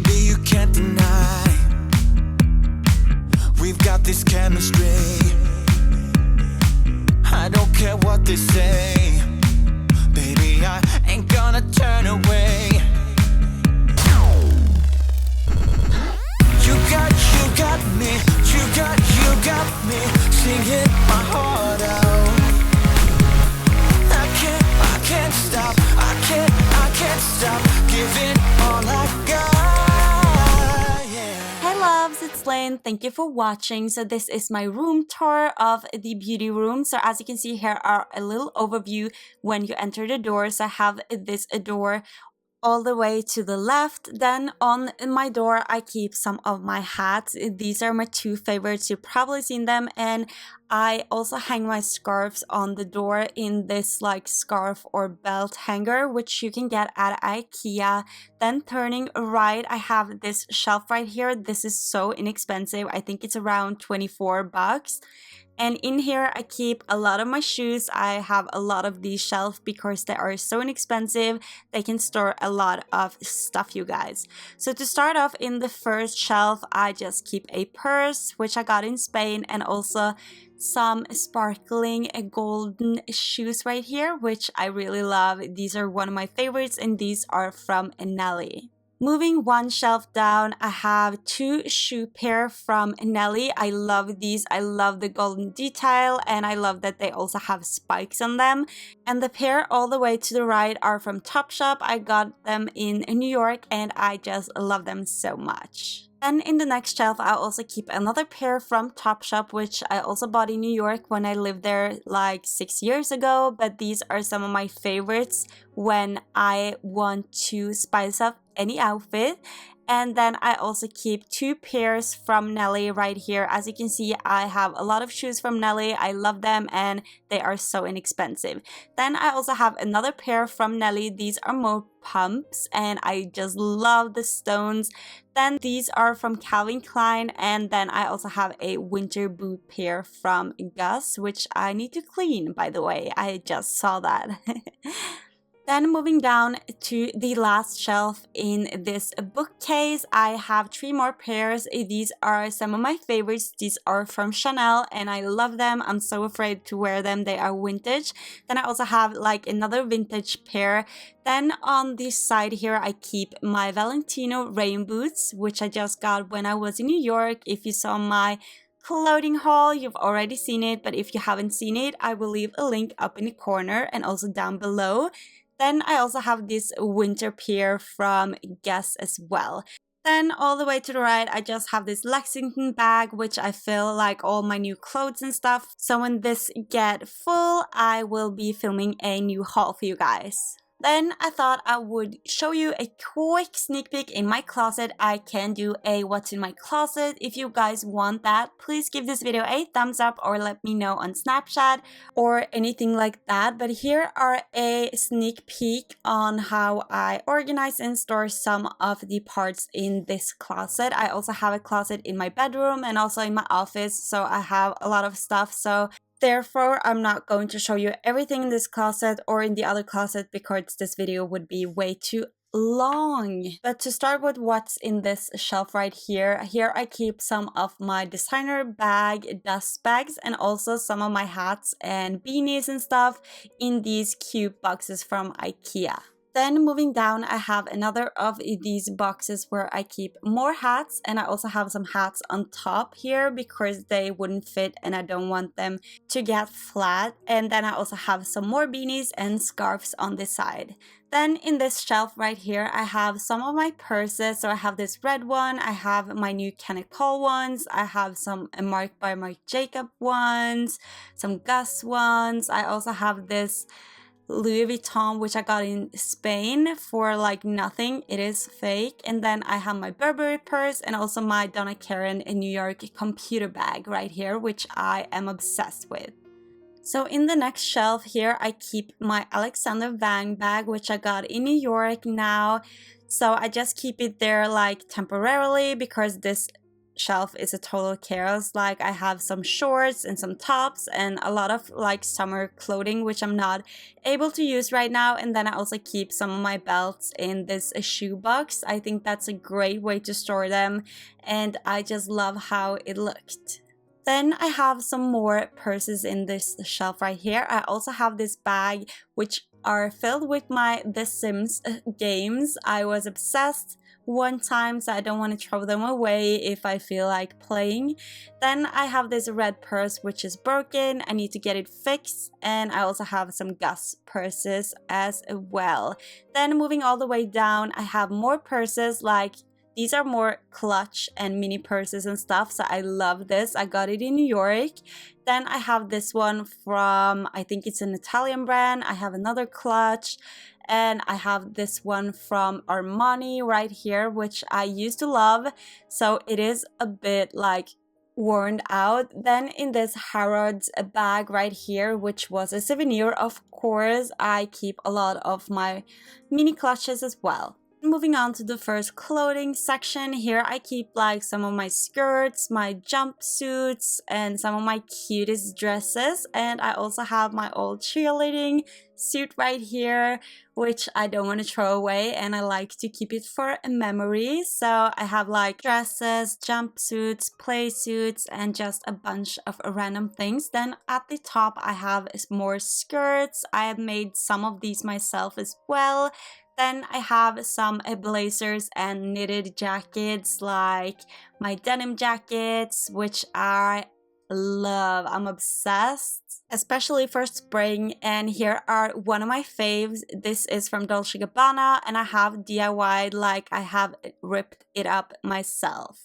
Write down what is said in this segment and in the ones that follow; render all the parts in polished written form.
Baby, you can't deny we've got this chemistry. I don't care what they say, baby, I ain't gonna turn away. You got me, you got me, singing my heart out. I can't stop, I can't stop, giving all I got, yeah. Hey loves, it's Linn. Thank you for watching. So this is my room tour of the beauty room. So as you can see, here are a little overview when you enter the doors. I have this door all the way to the left. Then on my door I keep some of my hats. These are my two favorites, you've probably seen them. And I also hang my scarves on the door in this like scarf or belt hanger, which you can get at IKEA. Then turning right, I have this shelf right here. This is so inexpensive. I think it's around 24 bucks. And in here, I keep a lot of my shoes. I have a lot of these shelves because they are so inexpensive. They can store a lot of stuff, you guys. So to start off, in the first shelf, I just keep a purse, which I got in Spain, and also some sparkling golden shoes right here, which I really love. These are one of my favorites, and these are from Nelly. Moving one shelf down, I have two shoe pair from Nelly. I love these. I love the golden detail, and I love that they also have spikes on them. And the pair all the way to the right are from Topshop. I got them in New York, and I just love them so much. And in the next shelf, I also keep another pair from Topshop, which I also bought in New York when I lived there like 6 years ago. But these are some of my favorites when I want to spice up any outfit. And then I also keep two pairs from Nelly right here. As you can see, I have a lot of shoes from Nelly. I love them and they are so inexpensive. Then I also have another pair from Nelly. These are more pumps and I just love the stones. Then these are from Calvin Klein, and then I also have a winter boot pair from Gus, which I need to clean, by the way. I just saw that. Then moving down to the last shelf in this bookcase, I have three more pairs. These are some of my favorites. These are from Chanel and I love them. I'm so afraid to wear them. They are vintage. Then I also have like another vintage pair. Then on this side here, I keep my Valentino rain boots, which I just got when I was in New York. If you saw my clothing haul, you've already seen it, but if you haven't seen it, I will leave a link up in the corner and also down below. Then I also have this winter pair from Guess as well. Then all the way to the right, I just have this Lexington bag, which I fill like all my new clothes and stuff. So when this get full, I will be filming a new haul for you guys. Then I thought I would show you a quick sneak peek in my closet. I can do a what's in my closet. If you guys want that, please give this video a thumbs up or let me know on Snapchat or anything like that. But here are a sneak peek on how I organize and store some of the parts in this closet. I also have a closet in my bedroom and also in my office, so I have a lot of stuff. So therefore, I'm not going to show you everything in this closet or in the other closet because this video would be way too long. But to start with what's in this shelf right here, I keep some of my designer bag, dust bags, and also some of my hats and beanies and stuff in these cute boxes from IKEA. Then moving down, I have another of these boxes where I keep more hats, and I also have some hats on top here because they wouldn't fit and I don't want them to get flat. And then I also have some more beanies and scarves on this side. Then in this shelf right here, I have some of my purses. So I have this red one, I have my new Canical ones, I have some Marc by Marc Jacob ones, some Gus ones. I also have this Louis Vuitton, which I got in Spain for like nothing. It is fake. And then I have my Burberry purse and also my Donna Karan in New York computer bag right here, which I am obsessed with. So in the next shelf here, I keep my Alexander Wang bag, which I got in New York now. So I just keep it there like temporarily because this shelf is a total chaos. Like I have some shorts and some tops and a lot of like summer clothing which I'm not able to use right now, and then I also keep some of my belts in this shoe box. I think that's a great way to store them, and I just love how it looked. Then I have some more purses in this shelf right here. I also have this bag which are filled with my The Sims games. I was obsessed one time, so I don't want to throw them away if I feel like playing. Then I have this red purse which is broken. I need to get it fixed, and I also have some Gus purses as well. Then moving all the way down, I have more purses. Like these are more clutch and mini purses and stuff, so I love this. I got it in New York. Then I have this one from, I think it's an Italian brand. I have another clutch, and I have this one from Armani right here, which I used to love, so it is a bit like worn out. Then in this Harrods bag right here, which was a souvenir, of course, I keep a lot of my mini clutches as well. Moving on to the first clothing section, here I keep like some of my skirts, my jumpsuits, and some of my cutest dresses. And I also have my old cheerleading suit right here, which I don't want to throw away, and I like to keep it for a memory. So I have like dresses, jumpsuits, play suits, and just a bunch of random things. Then at the top I have more skirts. I have made some of these myself as well. Then I have some blazers and knitted jackets, like my denim jackets, which I love. I'm obsessed, especially for spring. And here are one of my faves. This is from Dolce & Gabbana, and I have DIY'd, like I have ripped it up myself.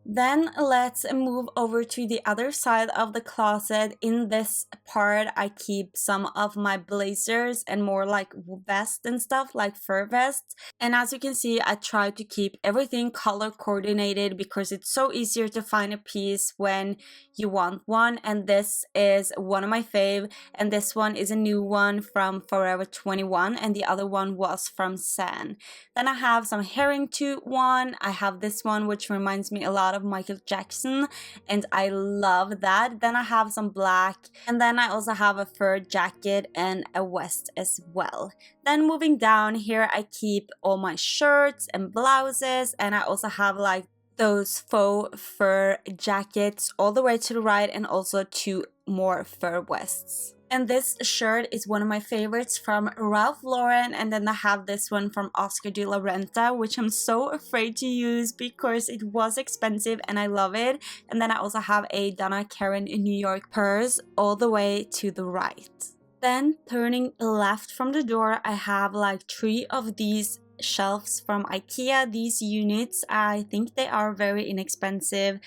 Then let's move over to the other side of the closet. In this part, I keep some of my blazers and more like vests and stuff, like fur vests. And as you can see, I try to keep everything color coordinated because it's so easier to find a piece when you want one. And this is one of my fave, and this one is a new one from Forever 21, and the other one was from San. Then I have some herring tooth one. I have this one which reminds me a lot of Michael Jackson, and I love that. Then I have some black, and then I also have a fur jacket and a vest as well. Then moving down here, I keep all my shirts and blouses, and I also have like those faux fur jackets all the way to the right, and also two more fur vests. And this shirt is one of my favorites from Ralph Lauren, and then I have this one from Oscar de la Renta, which I'm so afraid to use because it was expensive and I love it. And then I also have a Donna Karan in New York purse all the way to the right. Then turning left from the door, I have like 3 of these shelves from IKEA. These units, I think they are very inexpensive.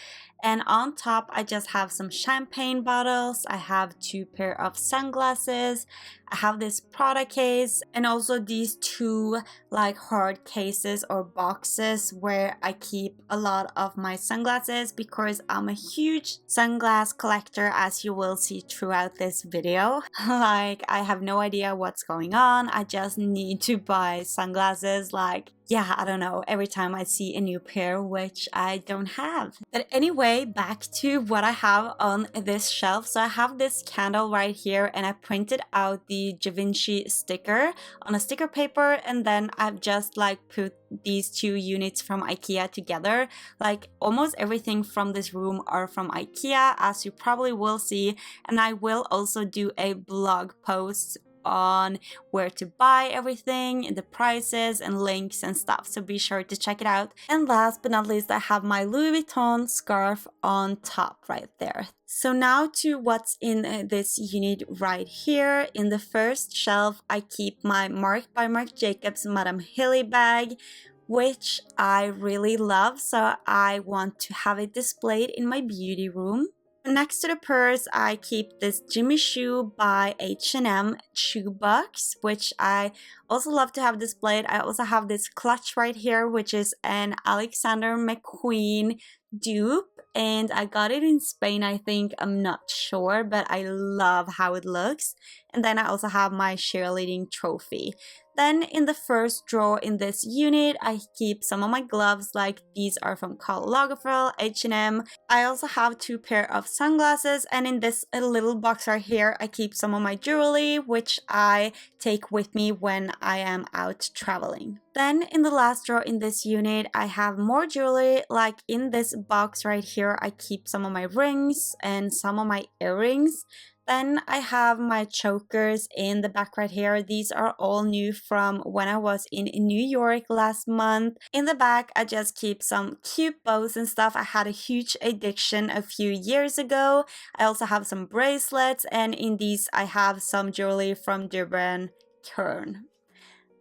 And on top, I just have some champagne bottles. I have 2 pair of sunglasses. I have this Prada case, and also these 2 like hard cases or boxes where I keep a lot of my sunglasses because I'm a huge sunglass collector, as you will see throughout this video. Like I have no idea what's going on. I just need to buy sunglasses, like yeah, I don't know, every time I see a new pair, which I don't have. But anyway, back to what I have on this shelf. So I have this candle right here, and I printed out the Da Vinci sticker on a sticker paper, and then I've just like put these 2 units from IKEA together. Like almost everything from this room are from IKEA, as you probably will see, and I will also do a blog post on where to buy everything, the prices and links and stuff, so be sure to check it out. And last but not least, I have my Louis Vuitton scarf on top right there. So now to what's in this unit right here. In the first shelf, I keep my Marc by Marc Jacobs Madame Hilly bag, which I really love, so I want to have it displayed in my beauty room. Next to the purse, I keep this Jimmy Choo by H&M shoe box, which I also love to have displayed. I also have this clutch right here, which is an Alexander McQueen dupe, and I got it in Spain, I think. I'm not sure, but I love how it looks. And then I also have my cheerleading trophy. Then in the first drawer in this unit, I keep some of my gloves, like these are from Karl Lagerfeld, H&M. I also have 2 pair of sunglasses, and in this little box right here, I keep some of my jewelry, which I take with me when I am out traveling. Then in the last drawer in this unit, I have more jewelry, like in this box right here, I keep some of my rings and some of my earrings. Then I have my chokers in the back right here. These are all new from when I was in New York last month. In the back, I just keep some cute bows and stuff. I had a huge addiction a few years ago. I also have some bracelets, and in these I have some jewelry from the brand Kern.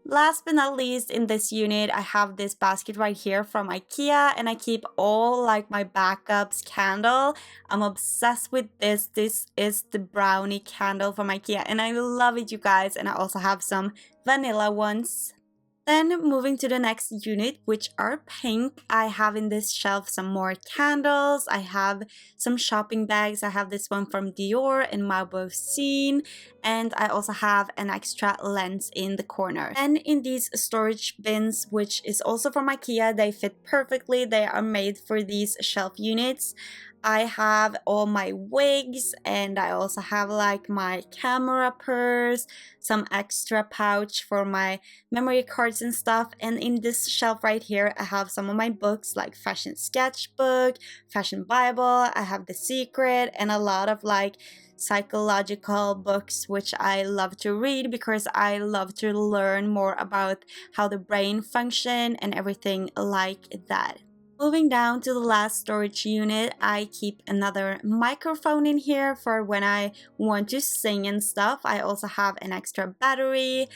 Last but not least, in this unit, I have this basket right here from IKEA, and I keep all like my backups candle. I'm obsessed with this. This is the brownie candle from IKEA, and I love it, you guys. And I also have some vanilla ones. Then moving to the next unit, which are pink, I have in this shelf some more candles. I have some shopping bags. I have this one from Dior and Marble Scene, and I also have an extra lens in the corner. And in these storage bins, which is also from IKEA, they fit perfectly. They are made for these shelf units. I have all my wigs, and I also have like my camera purse, some extra pouch for my memory cards and stuff. And in this shelf right here, I have some of my books like Fashion Sketchbook, Fashion Bible, I have The Secret, and a lot of like psychological books which I love to read because I love to learn more about how the brain function and everything like that. Moving down to the last storage unit, I keep another microphone in here for when I want to sing and stuff. I also have an extra battery,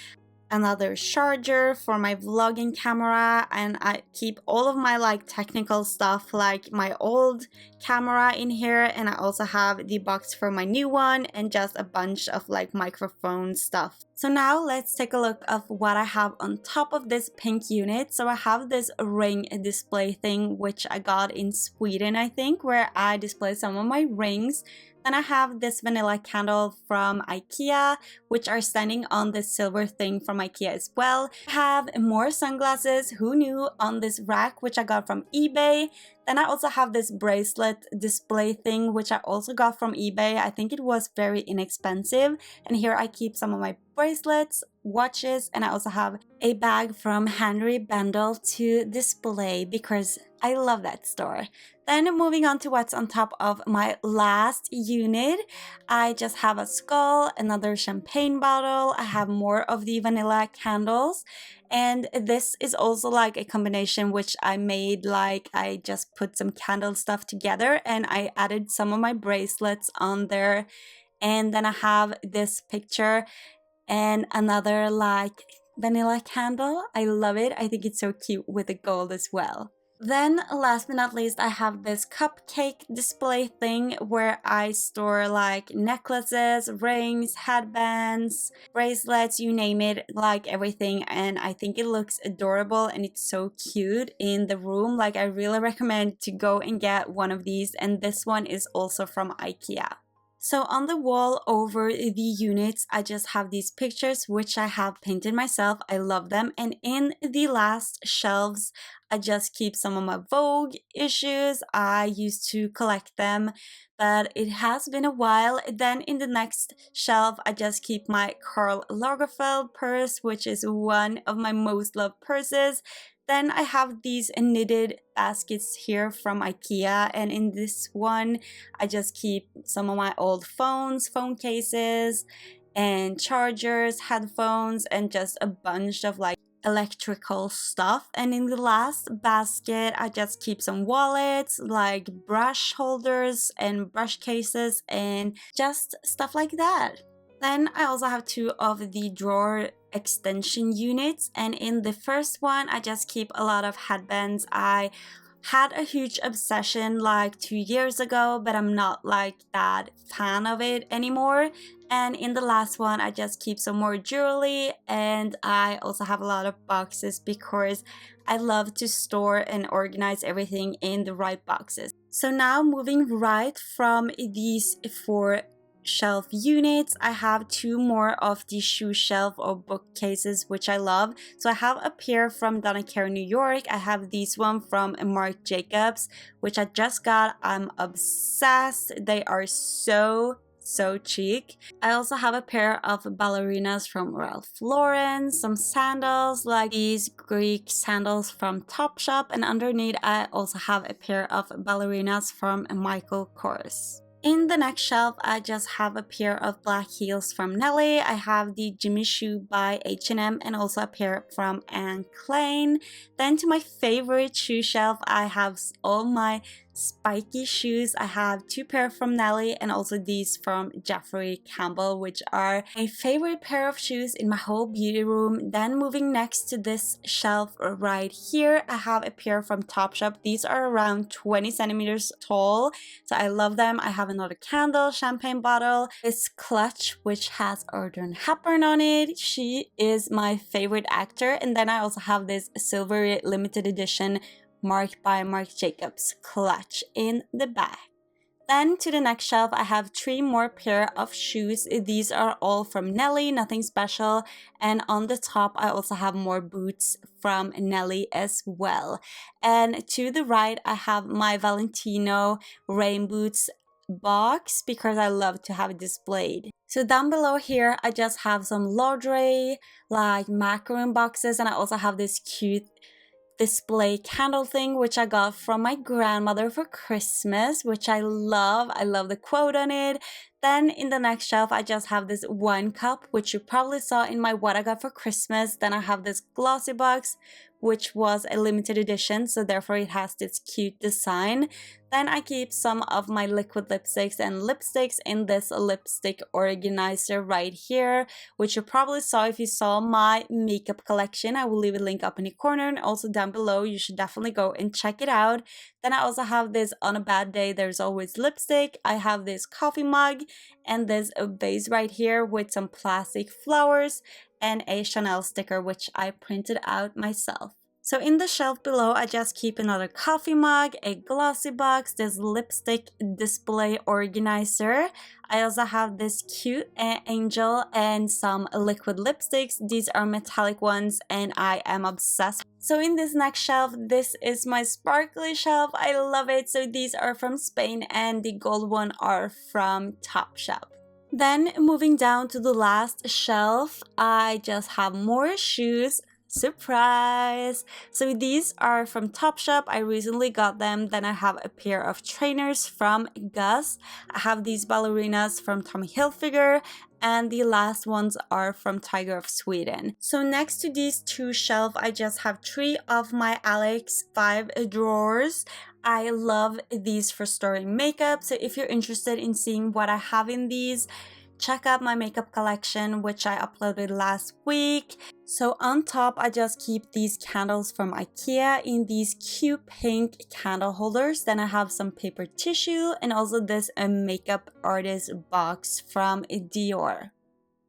another charger for my vlogging camera, and I keep all of my like technical stuff like my old camera in here, and I also have the box for my new one and just a bunch of like microphone stuff. So now let's take a look of what I have on top of this pink unit. So I have this ring display thing which I got in Sweden, I think, where I display some of my rings. Then I have this vanilla candle from IKEA, which are standing on this silver thing from IKEA as well. I have more sunglasses, who knew, on this rack, which I got from eBay. Then I also have this bracelet display thing, which I also got from eBay. I think it was very inexpensive. And here I keep some of my bracelets, watches, and I also have a bag from Henry Bendel to display because I love that store. Then moving on to what's on top of my last unit, I just have a skull, another champagne bottle, I have more of the vanilla candles, and this is also like a combination which I made, like I just put some candle stuff together and I added some of my bracelets on there. And then I have this picture and another like vanilla candle. I love it. I think it's so cute with the gold as well. Then last but not least, I have this cupcake display thing where I store like necklaces, rings, headbands, bracelets, you name it, like everything. And I think it looks adorable and it's so cute in the room. Like I really recommend to go and get one of these, and this one is also from IKEA. So on the wall over the units, I just have these pictures which I have painted myself. I love them. And in the last shelves, I just keep some of my Vogue issues. I used to collect them, but it has been a while. Then in the next shelf, I just keep my Karl Lagerfeld purse, which is one of my most loved purses. Then I have these knitted baskets here from IKEA, and in this one I just keep some of my old phones, phone cases, and chargers, headphones, and just a bunch of like electrical stuff. And in the last basket I just keep some wallets, like brush holders and brush cases and just stuff like that. Then I also have two of the drawer extension units, and in the first one I just keep a lot of headbands. I had a huge obsession like 2 years ago, but I'm not like that fan of it anymore. And in the last one I just keep some more jewelry, and I also have a lot of boxes because I love to store and organize everything in the right boxes. So now moving right from these four shelf units. I have 2 more of the shoe shelf or bookcases, which I love. So I have a pair from Donna Karan, New York. I have these one from Marc Jacobs, which I just got. I'm obsessed. They are so chic. I also have a pair of ballerinas from Ralph Lauren, some sandals like these Greek sandals from Topshop, and underneath I also have a pair of ballerinas from Michael Kors. In the next shelf, I just have a pair of black heels from Nelly. I have the Jimmy Choo by H&M and also a pair from Anne Klein. Then to my favorite shoe shelf, I have all my spiky shoes. I have 2 pair from Nelly and also these from Jeffrey Campbell, which are my favorite pair of shoes in my whole beauty room. Then moving next to this shelf right here, I have a pair from Topshop. These are around 20 centimeters tall, so I love them. I have another candle, champagne bottle, this clutch which has Audrey Hepburn on it. She is my favorite actor. And then I also have this silver limited edition marked by Marc Jacobs clutch in the back. Then to the next shelf, I have 3 more pair of shoes. These are all from Nelly, nothing special. And on the top, I also have more boots from Nelly as well. And to the right, I have my Valentino rain boots box because I love to have it displayed. So down below here, I just have some laundry, like macaron boxes, and I also have this cute display candle thing which I got from my grandmother for Christmas, which I love. I love the quote on it. Then in the next shelf, I just have this wine cup, which you probably saw in my what I got for Christmas. Then I have this glossy box, which was a limited edition, so therefore it has this cute design. Then I keep some of my liquid lipsticks and lipsticks in this lipstick organizer right here, which you probably saw if you saw my makeup collection. I will leave a link up in the corner and also down below. You should definitely go and check it out. Then I also have this on a bad day, there's always lipstick. I have this coffee mug and this vase right here with some plastic flowers and a Chanel sticker, which I printed out myself. So in the shelf below, I just keep another coffee mug, a glossy box, this lipstick display organizer. I also have this cute angel and some liquid lipsticks. These are metallic ones and I am obsessed. So in this next shelf, this is my sparkly shelf. I love it. So these are from Spain and the gold one are from Topshop. Then moving down to the last shelf, I just have more shoes. Surprise! So these are from Topshop. I recently got them. Then I have a pair of trainers from Gus. I have these ballerinas from Tommy Hilfiger. And the last ones are from Tiger of Sweden. So next to these 2 shelves, I just have 3 of my Alex 5 drawers. I love these for storing makeup. So if you're interested in seeing what I have in these, check out my makeup collection, which I uploaded last week. So on top, I just keep these candles from IKEA in these cute pink candle holders. Then I have some paper tissue and also this makeup artist box from Dior.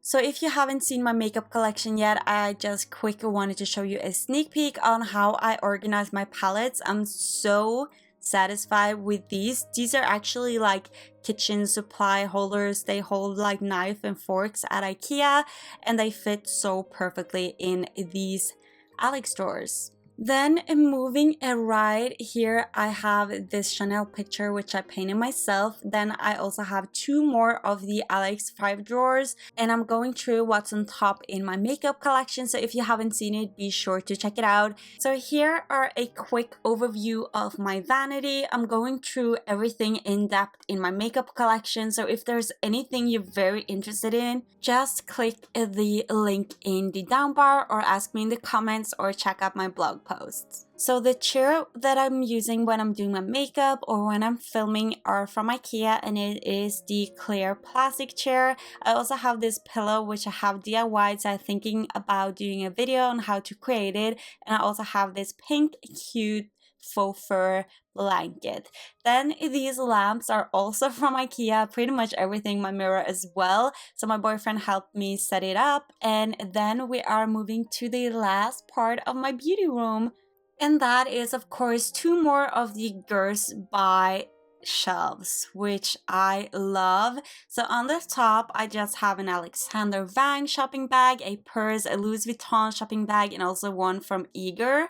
So if you haven't seen my makeup collection yet, I just quickly wanted to show you a sneak peek on how I organize my palettes. I'm so satisfied with these. These are actually like kitchen supply holders. They hold like knife and forks at IKEA and they fit so perfectly in these Alex drawers. Then moving right here, I have this Chanel picture which I painted myself. Then I also have 2 more of the Alex 5 drawers and I'm going through what's on top in my makeup collection. So if you haven't seen it, be sure to check it out. So here are a quick overview of my vanity. I'm going through everything in depth in my makeup collection. So if there's anything you're very interested in, just click the link in the down bar or ask me in the comments or check out my blog posts. So the chair that I'm using when I'm doing my makeup or when I'm filming are from IKEA and it is the clear plastic chair. I also have this pillow which I have DIY'd, so I'm thinking about doing a video on how to create it. And I also have this pink cute faux fur blanket. Then these lamps are also from IKEA, pretty much everything, my mirror as well. So my boyfriend helped me set it up. And then we are moving to the last part of my beauty room. And that is, of course, 2 more of the Gers by shelves, which I love. So on the top, I just have an Alexander Wang shopping bag, a purse, a Louis Vuitton shopping bag, and also one from Eager.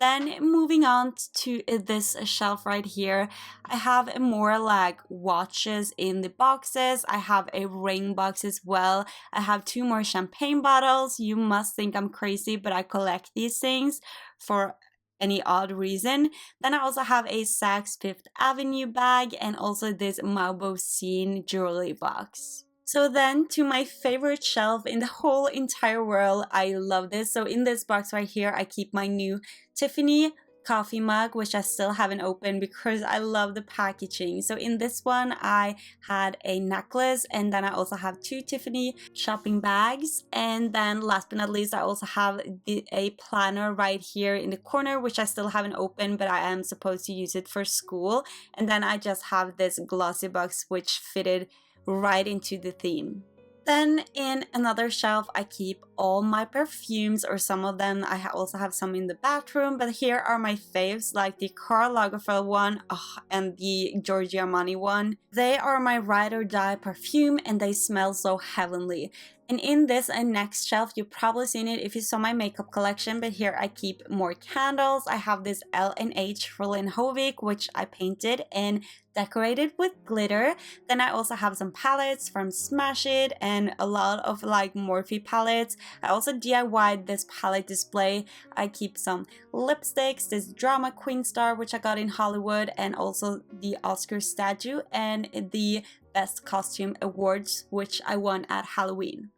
Then moving on to this shelf right here, I have more like watches in the boxes. I have a ring box as well. I have 2 more champagne bottles. You must think I'm crazy, but I collect these things for any odd reason. Then I also have a Saks Fifth Avenue bag and also this Mauboussin jewelry box. So then to my favorite shelf in the whole entire world. I love this. So in this box right here, I keep my new Tiffany coffee mug, which I still haven't opened because I love the packaging. So in this one, I had a necklace, and then I also have 2 Tiffany shopping bags. And then last but not least, I also have a planner right here in the corner, which I still haven't opened, but I am supposed to use it for school. And then I just have this glossy box, which fitted right into the theme. Then in another shelf, I keep all my perfumes, or some of them. I also have some in the bathroom, but here are my faves, like the Karl Lagerfeld one and the Giorgio Armani one. They are my ride or die perfume, and they smell so heavenly. And in this next shelf, you've probably seen it if you saw my makeup collection, but here I keep more candles. I have this L&H for Linn Høvik, which I painted and decorated with glitter. Then I also have some palettes from Smash It and a lot of like Morphe palettes. I also DIY'd this palette display. I keep some lipsticks, this Drama Queen Star, which I got in Hollywood, and also the Oscar statue and the Best Costume Awards, which I won at Halloween.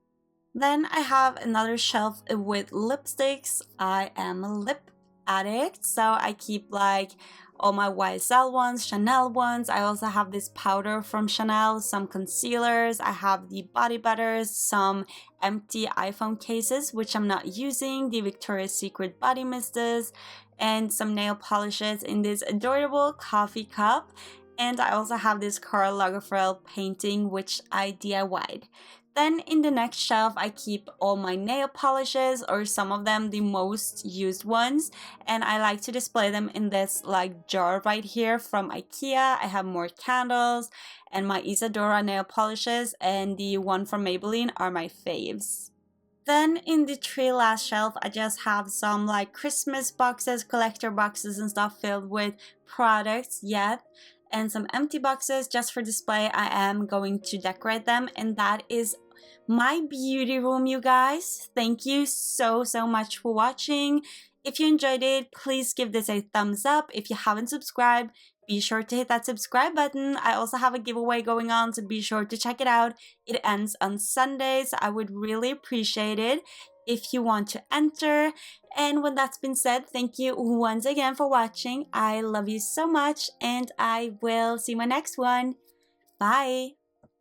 Then I have another shelf with lipsticks. I am a lip addict, so I keep like all my YSL ones, Chanel ones. I also have this powder from Chanel, some concealers. I have the body butters, some empty iPhone cases, which I'm not using, the Victoria's Secret body misters, and some nail polishes in this adorable coffee cup. And I also have this Karl Lagerfeld painting, which I DIY'd. Then in the next shelf, I keep all my nail polishes, or some of them, the most used ones, and I like to display them in this like jar right here from IKEA. I have more candles, and my Isadora nail polishes and the one from Maybelline are my faves. Then in the 3 last shelf, I just have some like Christmas boxes, collector boxes and stuff filled with products yet, and some empty boxes just for display. I am going to decorate them, and that is my beauty room, you guys. Thank you so much for watching. If you enjoyed it, please give this a thumbs up. If you haven't subscribed, be sure to hit that subscribe button. I also have a giveaway going on, so be sure to check it out. It ends on Sundays. I would really appreciate it if you want to enter. And when that's been said, thank you once again for watching. I love you so much, and I will see you in my next one. Bye!